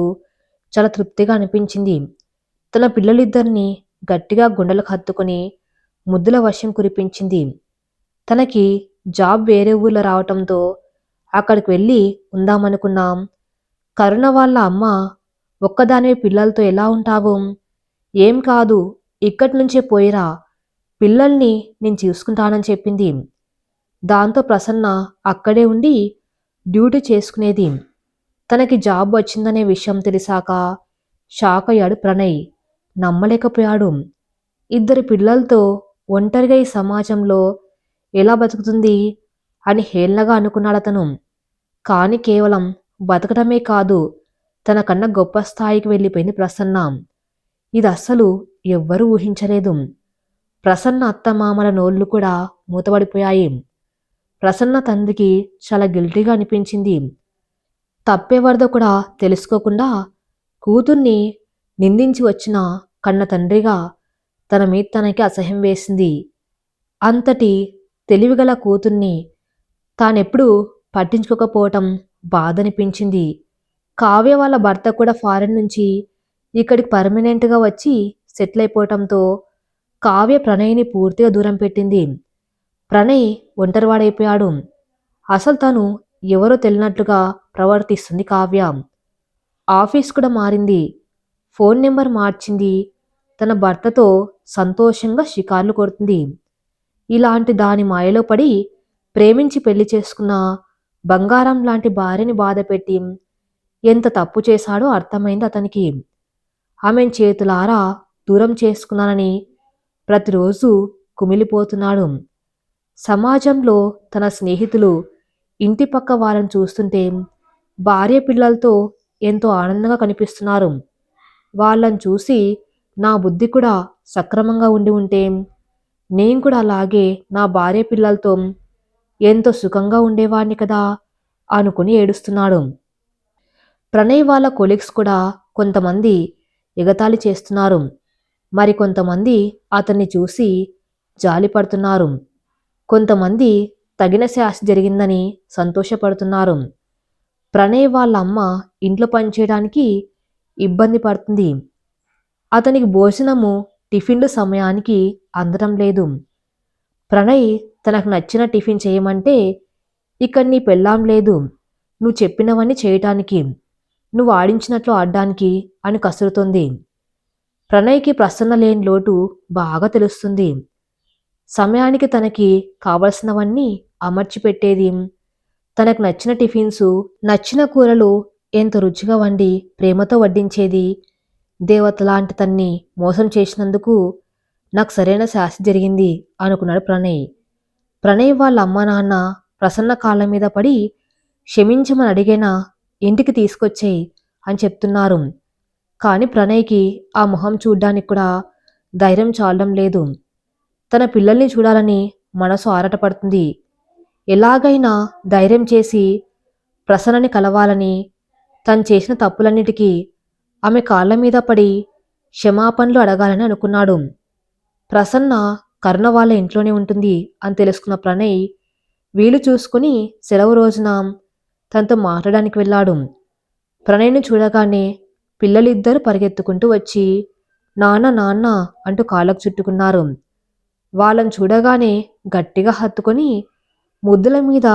చాలా తృప్తిగా అనిపించింది. తన పిల్లలిద్దరినీ గట్టిగా గుండెలకు హత్తుకుని ముద్దుల వర్షం కురిపించింది. తనకి జాబ్ వేరే ఊర్లో రావటంతో అక్కడికి వెళ్ళి ఉందామనుకున్నాం. కరుణ వాళ్ళ అమ్మ, ఒక్కదానివే పిల్లలతో ఎలా ఉంటావు? ఏం కాదు, ఇక్కడి నుంచే పోయిరా, పిల్లల్ని నేను చూసుకుంటానని చెప్పింది. దాంతో ప్రసన్న అక్కడే ఉండి డ్యూటీ చేసుకునేది. తనకి జాబ్ వచ్చిందనే విషయం తెలిసాక షాక్ అయ్యాడు ప్రణయ్. నమ్మలేకపోయాడు. ఇద్దరు పిల్లలతో ఒంటరిగా ఈ సమాజంలో ఎలా బతుకుతుంది అని హేళనగా అనుకున్నాడతను. కాని కేవలం బతకడమే కాదు, తనకన్నా గొప్ప స్థాయికి వెళ్ళిపోయింది ప్రసన్న. ఇది అస్సలు ఎవ్వరూ ఊహించలేదు. ప్రసన్న అత్తమామల నోళ్లు కూడా మూతపడిపోయాయి. ప్రసన్న తండ్రికి చాలా గిల్టీగా అనిపించింది. తప్పెవరిదో కూడా తెలుసుకోకుండా కూతుర్ని నిందించి వచ్చిన కన్న తండ్రిగా తన మీద తనకి అసహ్యం వేసింది. అంతటి తెలివిగల కూతుర్ని తానెప్పుడూ పట్టించుకోకపోవటం బాధనిపించింది. కావ్య వాళ్ళ భర్త కూడా ఫారెన్ నుంచి ఇక్కడికి పర్మనెంట్గా వచ్చి సెటిల్ అయిపోవటంతో కావ్య ప్రణయ్ని పూర్తిగా దూరం పెట్టింది. ప్రణయ్ ఒంటరివాడైపోయాడు. అసలు తను ఎవరో తెలియనట్లుగా ప్రవర్తిస్తుంది కావ్య. ఆఫీస్ కూడా మారింది. ఫోన్ నెంబర్ మార్చింది. తన భర్తతో సంతోషంగా షికార్లు కొడుతుంది. ఇలాంటి దాని మాయలో పడి ప్రేమించి పెళ్లి చేసుకున్న బంగారం లాంటి భార్యని బాధపెట్టి ఎంత తప్పు చేశాడో అర్థమైంది అతనికి. ఆమెను చేతులారా దూరం చేసుకున్నానని ప్రతిరోజు కుమిలిపోతున్నాడు. సమాజంలో తన స్నేహితులు, ఇంటి పక్క వాళ్ళని చూస్తుంటే భార్య పిల్లలతో ఎంతో ఆనందంగా కనిపిస్తున్నారు. వాళ్ళని చూసి నా బుద్ధి కూడా సక్రమంగా ఉండి ఉంటే నేను కూడా అలాగే నా భార్య పిల్లలతో ఎంతో సుఖంగా ఉండేవాడిని కదా అనుకుని ఏడుస్తున్నాడు. ప్రణయ్ వాళ్ళ కొలీగ్స్ కూడా కొంతమంది ఎగతాళి చేస్తున్నారు. మరి కొంతమంది అతన్ని చూసి జాలిపడుతున్నారు. కొంతమంది తగిన శాస్తి జరిగిందని సంతోషపడుతున్నారు. ప్రణయ్ వాళ్ళ అమ్మ ఇంట్లో పనిచేయడానికి ఇబ్బంది పడుతుంది. అతనికి భోజనము, టిఫిన్లు సమయానికి అందడం లేదు. ప్రణయ్ తనకు నచ్చిన టిఫిన్ చేయమంటే, ఇక్కడ నీ పెళ్ళాం లేదు, నువ్వు చెప్పినవన్నీ చేయటానికి, నువ్వు ఆడించినట్లు ఆడడానికి అని కసురుతుంది. ప్రణయ్కి ప్రసన్న లేని లోటు బాగా తెలుస్తుంది. సమయానికి తనకి కావలసినవన్నీ అమర్చి పెట్టేది. తనకు నచ్చిన టిఫిన్సు, నచ్చిన కూరలు ఎంతో రుచిగా వండి ప్రేమతో వడ్డించేది. దేవతలాంటి తన్ని మోసం చేసినందుకు నాకు సరైన శాస్తి జరిగింది అనుకున్నాడు ప్రణయ్. ప్రణయ్ వాళ్ళ అమ్మ నాన్న ప్రసన్న కాళ్ళ మీద పడి క్షమించమని అడిగేనా ఇంటికి తీసుకొచ్చేయి అని చెప్తున్నారు. కాని ప్రణయ్కి ఆ మొహం చూడ్డానికి కూడా ధైర్యం చాలడం లేదు. తన పిల్లల్ని చూడాలని మనసు ఆరాటపడుతుంది. ఎలాగైనా ధైర్యం చేసి ప్రసన్నని కలవాలని, తను చేసిన తప్పులన్నిటికీ ఆమె కాళ్ళ మీద పడి క్షమాపణలు అడగాలని అనుకున్నాడు. ప్రసన్న కరుణ వాళ్ళ ఇంట్లోనే ఉంటుంది అని తెలుసుకున్న ప్రణయ్ వీలు చూసుకుని సెలవు రోజున తనతో మాట్లాడడానికి వెళ్ళాడు. ప్రణయ్ను చూడగానే పిల్లలిద్దరూ పరిగెత్తుకుంటూ వచ్చి నాన్న నాన్న అంటూ కాళ్ళకు చుట్టుకున్నారు. వాళ్ళని చూడగానే గట్టిగా హత్తుకొని ముద్దుల మీద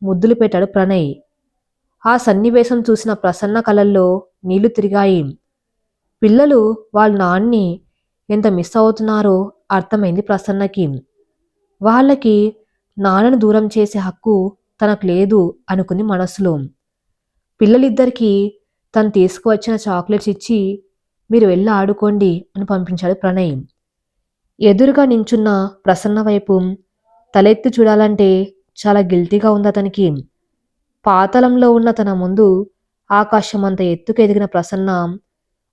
ముద్దులు పెట్టాడు ప్రణయ్. ఆ సన్నివేశం చూసిన ప్రసన్న కళ్ళల్లో నీళ్లు తిరిగాయి. పిల్లలు వాళ్ళ నాన్ని ఎంత మిస్ అవుతున్నారో అర్థమైంది ప్రసన్నకి. వాళ్ళకి నాన్నను దూరం చేసే హక్కు తనకు లేదు అనుకుంది మనసులో. పిల్లలిద్దరికీ తను తీసుకువచ్చిన చాక్లెట్స్ ఇచ్చి మీరు వెళ్ళి ఆడుకోండి అని పంపించాడు ప్రణయ్. ఎదురుగా నించున్న ప్రసన్న వైపు తలెత్తి చూడాలంటే చాలా గిల్టీగా ఉంది అతనికి. పాతాళంలో ఉన్న తన ముందు ఆకాశమంత ఎత్తుకు ఎదిగిన ప్రసన్న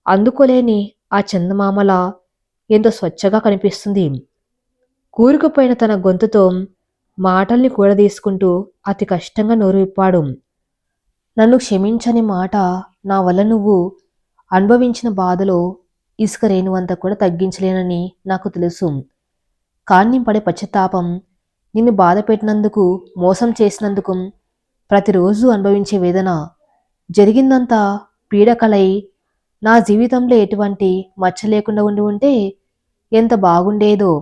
అందుకోలేని ఆ చందమామలా ఎంతో స్వచ్ఛగా కనిపిస్తుంది. కూరుకుపోయిన తన గొంతుతో మాటల్ని కూడదీసుకుంటూ అతి కష్టంగా నోరు విప్పాడు. నన్ను క్షమించని మాట నా వల్ల నువ్వు అనుభవించిన బాధలో ఇసుక రేణువంత కూడా తగ్గించలేనని నాకు తెలుసు. కానీ నేను పడే పశ్చాత్తాపం, నిన్ను బాధ పెట్టినందుకు, మోసం చేసినందుకు, ప్రతిరోజు అనుభవించే వేదన, జరిగిందంతా పీడకలై నా జీవితంలో ఎటువంటి మచ్చ లేకుండా ఉండి ఉంటే ఎంత బాగుండేదో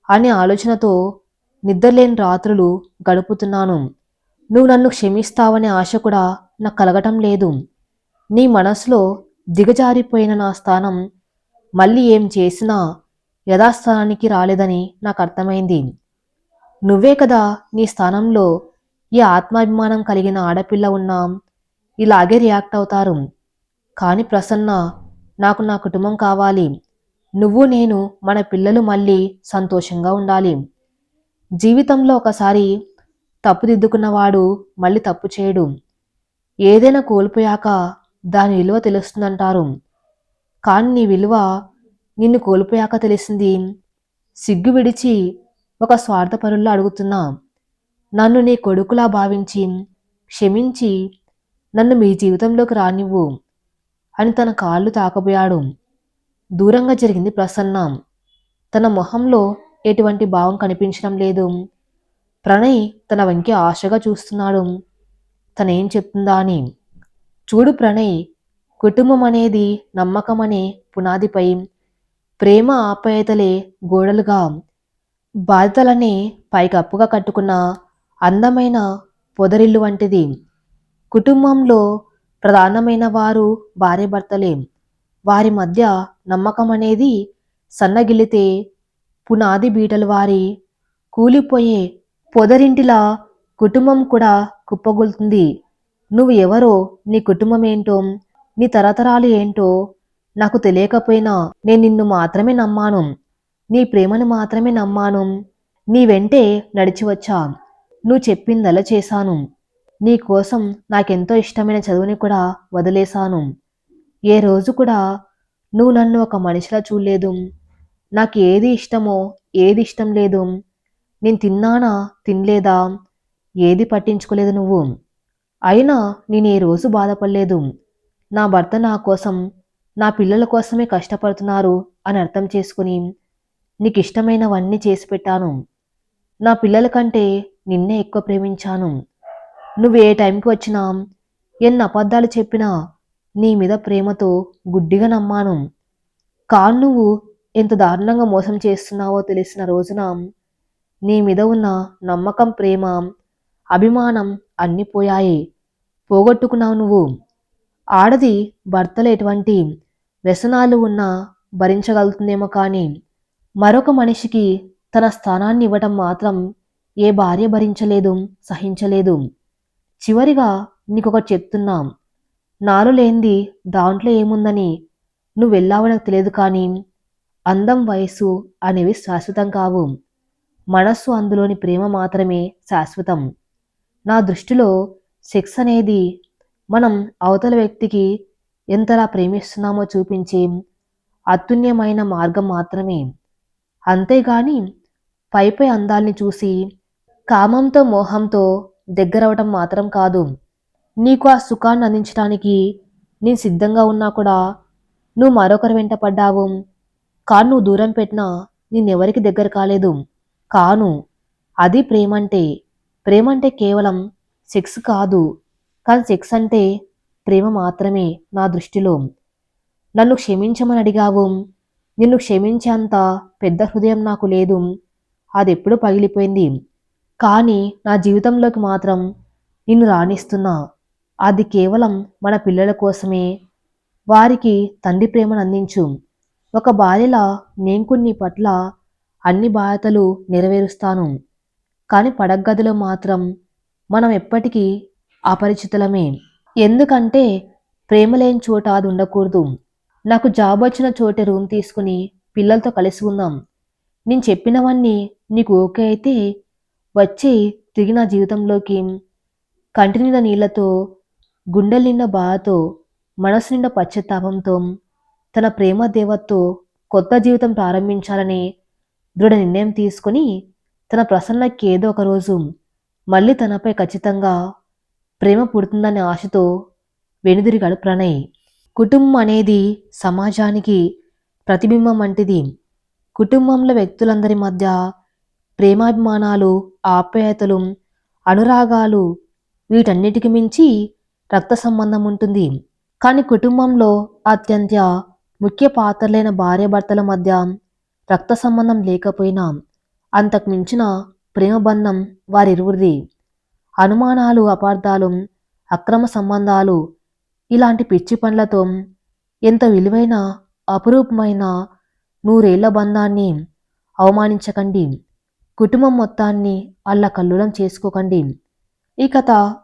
అనే ఆలోచనతో నిద్రలేని రాత్రులు గడుపుతున్నాను. నువ్వు నన్ను క్షమిస్తావనే ఆశ కూడా నాకు కలగటం లేదు. నీ మనసులో దిగజారిపోయిన నా స్థానం మళ్ళీ ఏం చేసినా యథాస్థానానికి రాలేదని నాకు అర్థమైంది. నువ్వే కదా నీ స్థానంలో ఈ ఆత్మాభిమానం కలిగిన ఆడపిల్ల ఉన్నా ఇలాగే రియాక్ట్ అవుతారు. కానీ ప్రసన్న, నాకు నా కుటుంబం కావాలి. నువ్వు నేను మన పిల్లలు మళ్ళీ సంతోషంగా ఉండాలి. జీవితంలో ఒకసారి తప్పుదిద్దుకున్నవాడు మళ్ళీ తప్పు చేయడు. ఏదైనా కోల్పోయాక దాని విలువ తెలుస్తుందంటారు. కానీ నీ విలువ నిన్ను కోల్పోయాక తెలిసింది. సిగ్గు విడిచి ఒక స్వార్థపరుల్లో అడుగుతున్నా. నన్ను నీ కొడుకులా భావించి క్షమించి నన్ను మీ జీవితంలోకి రానివ్వు అని తన కాళ్ళు తాకబోయాడు. దూరంగా జరిగింది ప్రసన్న. తన మొహంలో ఎటువంటి భావం కనిపించడం లేదు. ప్రణయ్ తన వంకి ఆశగా చూస్తున్నాడు, తనేం చెప్తుందా అని. చూడు ప్రణయ్, కుటుంబం అనేది నమ్మకం అనే పునాదిపై, ప్రేమ ఆప్యాయతలే గోడలుగా, బాధ్యతలనే పైకప్పుగా కట్టుకున్న అందమైన పొదరిల్లు వంటిది. కుటుంబంలో ప్రధానమైన వారు భార్యాభర్తలే. వారి మధ్య నమ్మకం అనేది సన్నగిల్లితే పునాది బీటలు వారి కూలిపోయే పొదరింటిలా కుటుంబం కూడా కుప్పగొలుతుంది. నువ్వు ఎవరో, నీ కుటుంబం ఏంటో, నీ తరతరాలు ఏంటో నాకు తెలియకపోయినా నేను నిన్ను మాత్రమే నమ్మాను. నీ ప్రేమను మాత్రమే నమ్మాను. నీ వెంటే నడిచి వచ్చా. నువ్వు చెప్పిందలా చేశాను. నీ కోసం నాకెంతో ఇష్టమైన చదువుని కూడా వదిలేశాను. ఏ రోజు కూడా నువ్వు నన్ను ఒక మనిషిలా చూడలేదు. నాకు ఏది ఇష్టమో ఏది ఇష్టం లేదు, నేను తిన్నానా తినలేదా ఏది పట్టించుకోలేదు నువ్వు. అయినా నేను ఏ రోజు బాధపడలేదు. నా భర్త నా కోసం, నా పిల్లల కోసమే కష్టపడుతున్నారు అని అర్థం చేసుకుని నీకు ఇష్టమైనవన్నీ చేసి పెట్టాను. నా పిల్లల కంటే నిన్నే ఎక్కువ ప్రేమించాను. నువ్వు ఏ టైంకి వచ్చినా, ఎన్ని అబద్ధాలు చెప్పినా నీ మీద ప్రేమతో గుడ్డిగా నమ్మాను. కాను నువ్వు ఎంత దారుణంగా మోసం చేస్తున్నావో తెలిసిన రోజున నీ మీద ఉన్న నమ్మకం, ప్రేమ, అభిమానం అన్నీ పోయాయి. పోగొట్టుకున్నావు నువ్వు. ఆడది భర్తలు ఎటువంటి వ్యసనాలు ఉన్నా భరించగలుగుతుందేమో కానీ మరొక మనిషికి తన స్థానాన్ని ఇవ్వటం మాత్రం ఏ భార్య భరించలేదు, సహించలేదు. చివరిగా నీకొకటి చెప్తున్నా. నాలో లేనిది దాంట్లో ఏముందని నువ్వు వెళ్ళావో నాకు తెలియదు కానీ అందం, వయసు అనేవి శాశ్వతం కావు. మనస్సు, అందులోని ప్రేమ మాత్రమే శాశ్వతం. నా దృష్టిలో సెక్స్ అనేది మనం అవతల వ్యక్తికి ఎంతలా ప్రేమిస్తున్నామో చూపించే అత్యున్నమైన మార్గం మాత్రమే. అంతేగాని పైపై అందాల్ని చూసి కామంతో, మోహంతో దగ్గరవటం మాత్రం కాదు. నీకు ఆ సుఖాన్ని అందించడానికి నేను సిద్ధంగా ఉన్నా కూడా నువ్వు మరొకరి వెంట పడ్డావు. కాను నువ్వు దూరం పెట్టినా నేనెవరికి దగ్గర కాలేదు. కాను అది ప్రేమంటే. ప్రేమంటే కేవలం సెక్స్ కాదు, కానీ సెక్స్ అంటే ప్రేమ మాత్రమే నా దృష్టిలో. నన్ను క్షమించమని అడిగావు. నిన్ను క్షమించేంత పెద్ద హృదయం నాకు లేదు. అది ఎప్పుడూ పగిలిపోయింది. కానీ నా జీవితంలోకి మాత్రం నిన్ను రాణిస్తున్నా. అది కేవలం మన పిల్లల కోసమే. వారికి తండ్రి ప్రేమను అందించు. ఒక భార్యలా నేను కూడా నీ పట్ల అన్ని బాధ్యతలు నెరవేరుస్తాను. కానీ పడగ్గదిలో మాత్రం మనం ఎప్పటికీ అపరిచితులమే. ఎందుకంటే ప్రేమ లేని చోట అది ఉండకూడదు. నాకు జాబ్ వచ్చిన చోటే రూమ్ తీసుకుని పిల్లలతో కలిసి ఉందాం. నేను చెప్పినవన్నీ నీకు ఓకే అయితే వచ్చి తిరిగి నా జీవితంలోకి. కంటి నిండా నీళ్లతో, గుండెల నిండా బాధతో, మనసు నిండా పశ్చాత్తాపంతో, తన ప్రేమ దేవతతో కొత్త జీవితం ప్రారంభించాలని దృఢ నిర్ణయం తీసుకుని తన ప్రసన్నకి ఏదో ఒక రోజు మళ్ళీ తనపై ఖచ్చితంగా ప్రేమ పుడుతుందనే ఆశతో వెనుదిరిగాడు ప్రణయ్. కుటుంబం అనేది సమాజానికి ప్రతిబింబం వంటిది. కుటుంబంలో వ్యక్తులందరి మధ్య ప్రేమాభిమానాలు, ఆప్యాయతలు, అనురాగాలు, వీటన్నిటికి మించి రక్త సంబంధం ఉంటుంది. కానీ కుటుంబంలో అత్యంత ముఖ్య పాత్రలైన భార్యాభర్తల మధ్య రక్త సంబంధం లేకపోయినా అంతకు మించిన ప్రేమ బంధం వారిరువురిది. అనుమానాలు, అపార్థాలు, అక్రమ సంబంధాలు ఇలాంటి పిచ్చి పనులతో ఎంత విలువైన అపురూపమైన నూరేళ్ల బంధాన్ని అవమానించకండి. కుటుంబం మొత్తాన్ని అల్లకల్లోలం చేసుకోకండి. ఈ కథ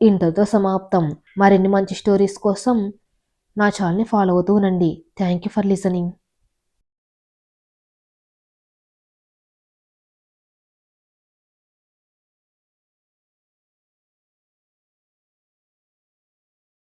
ఇంతటితో సమాప్తం. మరిన్ని మంచి స్టోరీస్ కోసం నా ఛానల్ని ఫాలో అవుతూ ఉండండి. Thank you for listening.